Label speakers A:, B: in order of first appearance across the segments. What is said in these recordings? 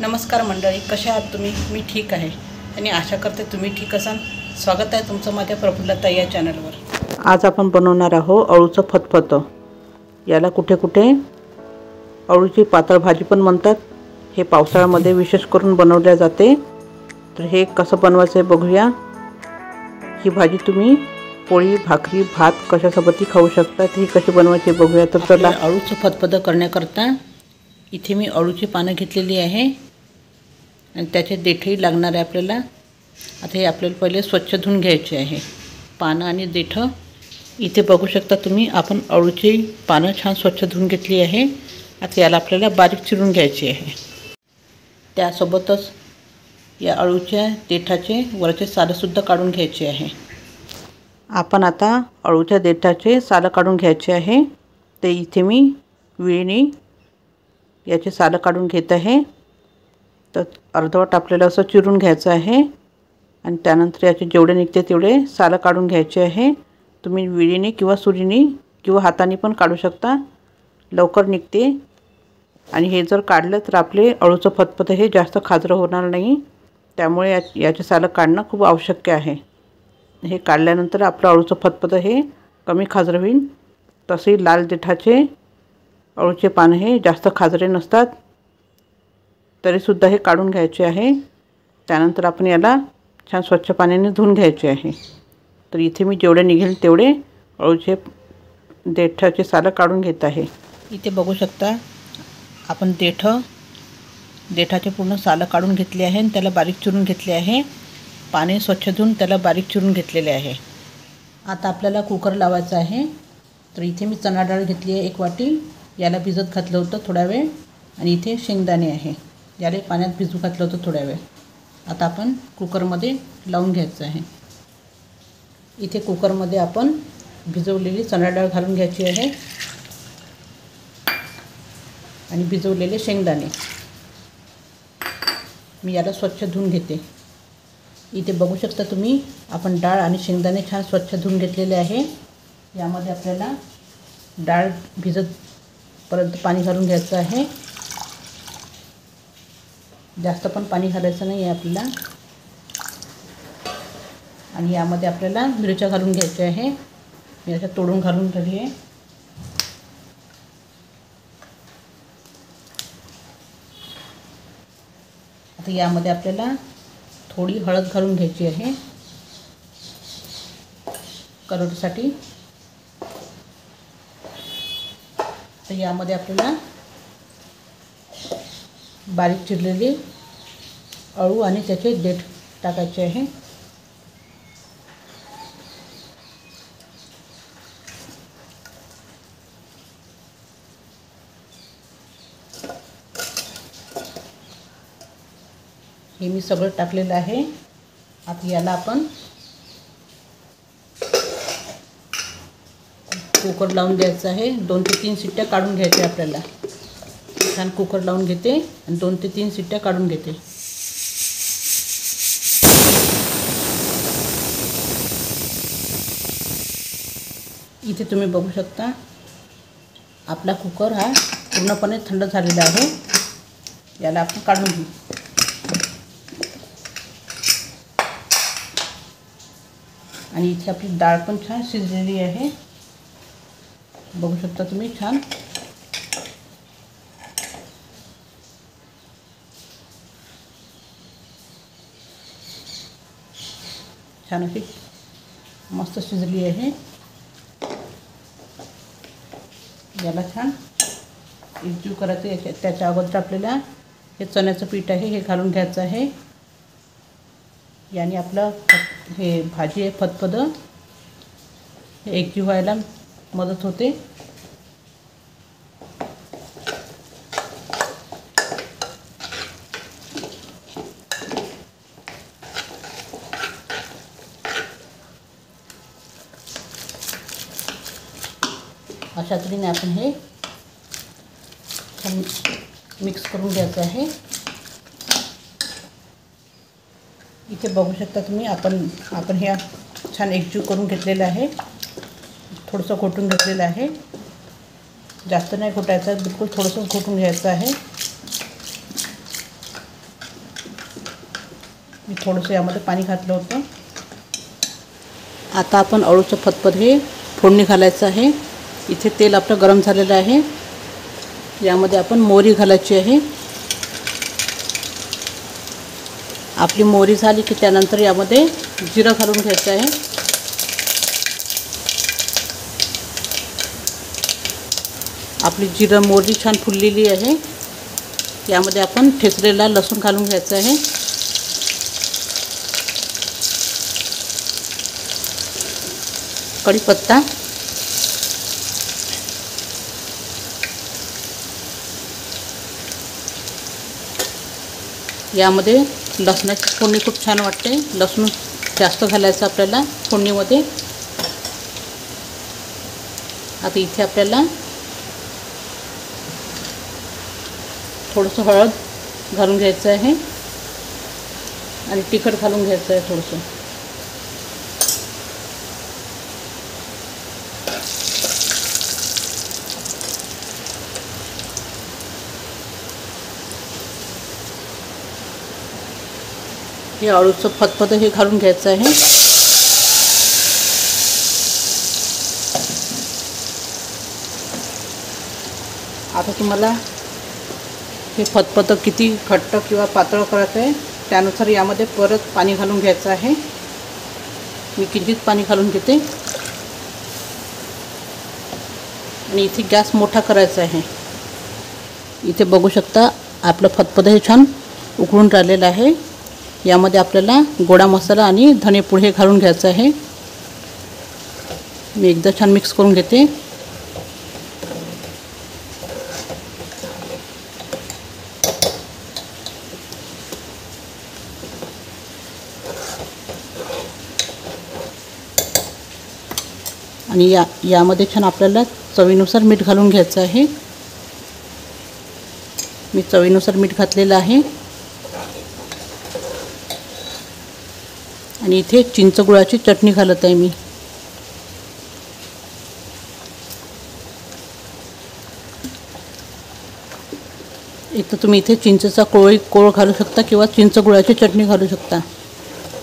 A: नमस्कार मंडळी, कशा आहात तुम्ही? मी ठीक आहे आणि आशा करते तुम्ही ठीक असाल. स्वागत आहे तुमचं माझ्या प्रफुल्लताई या चॅनलवर. आज आपण बनवणार आहोत अळूचं फतफतं. याला कुठे कुठे अळूची पातळ भाजी पण म्हणतात. हे पावसाळ्यामध्ये विशेष करून बनवले जाते. तर हे कसं बनवायचं आहे बघूया. ही भाजी तुम्ही पोळी, भाकरी, भात कशासोबतही खाऊ शकता. ही कशी बनवायची बघूया. तर चला. अळूचं फतफतं करण्याकरता इथे मी अळूची पानं घेतलेली आहे आणि त्याचे देठही लागणार आहे आपल्याला. आता हे आपल्याला पहिले स्वच्छ धुवून घ्यायचे आहे. पानं आणि देठं इथे बघू शकता तुम्ही. आपण अळूची पानं छान स्वच्छ धुवून घेतली आहे. आता याला आपल्याला बारीक चिरून घ्यायची आहे. त्यासोबतच या अळूच्या देठाचे वरचे सालसुद्धा काढून घ्यायचे आहे. आपण आता अळूच्या देठाचे सालं काढून घ्यायचे आहे. ते इथे मी विळीने याचे सालं काढून घेत आहे. तर अर्धवट आपल्याला असं चिरून घ्यायचं आहे आणि त्यानंतर याचे जेवढे निघते तेवढे सालं काढून घ्यायचे आहे. तुम्ही विळीने किंवा सुरीने किंवा हाताने पण काढू शकता, लवकर निघते. आणि हे जर काढलं तर आपले अळूचं फतफतं हे जास्त खाजरं होणार नाही. त्यामुळे याचे सालं काढणं खूप आवश्यक आहे. हे काढल्यानंतर आपलं अळूचं फतफतं हे कमी खाजरं होईल. तसे लाल देठाचे अळूचे पानं हे जास्त खाजरे नसतात, तरीसुद्धा हे काढून घ्यायचे आहे. त्यानंतर आपण याला छान स्वच्छ पाण्याने धुवून घ्यायचे आहे. तर इथे मी जेवढे निघेल तेवढे अळूचे देठाचे सालं काढून घेत आहे. इथे बघू शकता आपण देठाचे पूर्ण सालं काढून घेतले आहे आणि त्याला बारीक चिरून घेतले आहे. पाणी स्वच्छ धुवून त्याला बारीक चिरून घेतलेले आहे. आता आपल्याला कुकर लावायचा आहे. तर इथे मी चणा डाळ घेतली आहे 1 वाटी. याला भिजत घातलं होतं थोडा वेळ. आणि इथे शेंगदाणे आहे, याला पाण्यात भिजू घातलं होतं थोड्या वेळ. आता आपण कुकरमध्ये लावून घ्यायचं आहे. इथे कुकरमध्ये आपण भिजवलेली चणा डाळ घालून घ्यायची आहे आणि भिजवलेले शेंगदाणे. मी याला स्वच्छ धुवून घेते. इथे बघू शकता तुम्ही, आपण डाळ आणि शेंगदाणे छान स्वच्छ धुवून घेतलेले आहे. यामध्ये आपल्याला डाळ भिजतपर्यंत पाणी घालून घ्यायचं आहे. जास्त पण पाणी घालायचं नाही आहे आपल्याला. आणि यामध्ये आपल्याला मिरच्या घालून घ्यायच्या आहे. मिरच्या तोडून घालून ठेवली आहे. आता यामध्ये आपल्याला थोडी हळद घालून घ्यायची आहे कलरसाठी. तर यामध्ये आपल्याला बारीक चिरलेले अळू आणि त्याचे देठ टाकायचे आहे. हे मी सगळं टाकलेलं आहे. आता याला आपण कुकर लावून द्यायचं आहे. 2 ते 3 शिट्ट्या काढून घ्यायच्या आपल्याला. छान कुकर लावून घेते आणि 2 ते 3 शिट्ट्या काढून घेते. इथे तुम्ही बघू शकता आपला कुकर हा पूर्णपणे थंड झालेला आहे. याला आपण काढून घेऊ. आणि इथे आपली डाळ पण छान शिजलेली आहे. बघू शकता तुम्ही. छान अशी मस्त शिजली आहे. याला छान एकजीव करायचं. त्याच्या अगोदर आपल्याला हे चण्याचं पीठ आहे हे घालून घ्यायचं आहे. याने आपलं हे भाजी आहे फतफतं हे एकजीव व्हायला मदत होते. अशा तऱ्हेने आपण हे छान मिक्स करून घ्यायचं आहे. इथे बघू शकता तुम्ही आपण हे छान एकजीव करून घेतलेलं आहे. थोडंसं घोटून घेतलेलं आहे. जास्त नाही घोटायचं, बिलकुल थोडंसं घोटून घ्यायचं आहे. मी थोडंसं यामध्ये पाणी घातलं होतं. आता आपण अळूचं फतफद हे फोडणी घालायचं आहे. इथे तेल आपलं गरम झालेलं आहे. यामध्ये आपण मोहरी घालायची आहे. आपली मोहरी झाली की त्यानंतर यामध्ये जिरं घालून घ्यायचं आहे. आपली जिरं मोहरी छान फुललेली आहे. यामध्ये आपण ठेचलेला लसूण घालून घ्यायचा आहे. कढीपत्ता, यामध्ये लसणाची फोडणी खूप छान वाटते. लसूण जास्त घालायचं आपल्याला फोडणीमध्ये. आता इथे आपल्याला थोडंसं हळद घालून घ्यायचं आहे आणि तिखट घालून घ्यायचं आहे थोडंसं. हे अळूचं फतफद हे घालून घ्यायचं आहे. आता तुम्हाला हे फतफद किती घट्ट किंवा पातळ करायचं आहे त्यानुसार यामध्ये परत पाणी घालून घ्यायचं आहे. मी किंचित पाणी घालून घेते आणि इथे गॅस मोठा करायचा आहे. इथे बघू शकता आपलं फतफद हे छान उकळून राहिलेलं आहे. यामध्ये आपल्याला गोडा मसाला आणि धनेपूड हे घालून घ्यायचं आहे. मी एकदा छान मिक्स करून घेते. आणि यामध्ये छान आपल्याला चवीनुसार मीठ घालून घ्यायचं आहे. मी चवीनुसार मीठ घातलेलं आहे. आणि इथे चिंचगुळाची चटणी घालत आहे मी. एक तर तुम्ही इथे चिंचेचा कोळ घालू शकता किंवा चिंचगुळाची चटणी घालू शकता.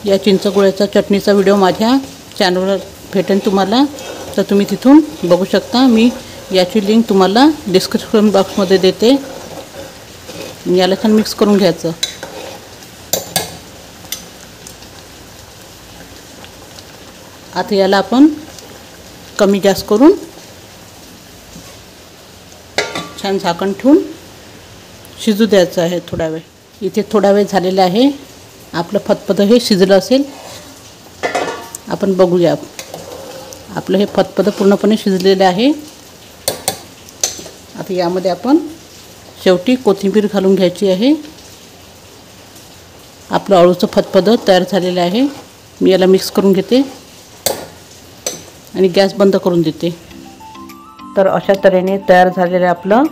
A: या चिंचगुळाच्या चटणीचा व्हिडिओ माझ्या चॅनलवर भेटेल तुम्हाला, तर तुम्ही तिथून बघू शकता. मी याची लिंक तुम्हाला डिस्क्रिप्शन बॉक्समध्ये देते. याला छान मिक्स करून घ्यायचं. आता याला आपण कमी गॅस करून छान झाकण ठेवून शिजू द्यायचं आहे थोडा वेळ. इथे थोडा वेळ झालेला आहे. आपलं फतफद हे शिजलं असेल. आपण बघूया. आपलं हे फतफद पूर्णपणे शिजलेलं आहे. आता यामध्ये आपण शेवटी कोथिंबीर घालून घ्यायची आहे. आपलं अळूचं फतफद तयार झालेलं आहे. मी याला मिक्स करून घेते आणि गॅस बंद करून देते. तर अशा तऱ्हेने तयार झालेलं आपलं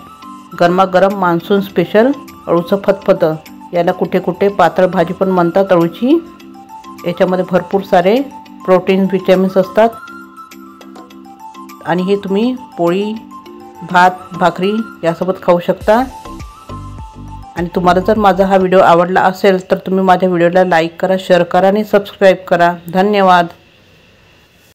A: गरमागरम मान्सून स्पेशल अळूचं फतफद. याला कुठे कुठे पातळ भाजी पण म्हणतात अळूची. याच्यामध्ये भरपूर सारे प्रोटीन विटॅमिन्स असतात आणि हे तुम्ही पोळी, भात, भाकरी यासोबत खाऊ शकता. आणि तुम्हाला जर माझा हा व्हिडिओ आवडला असेल तर तुम्ही माझ्या व्हिडिओला लाईक करा, शेअर करा आणि सबस्क्राईब करा. धन्यवाद.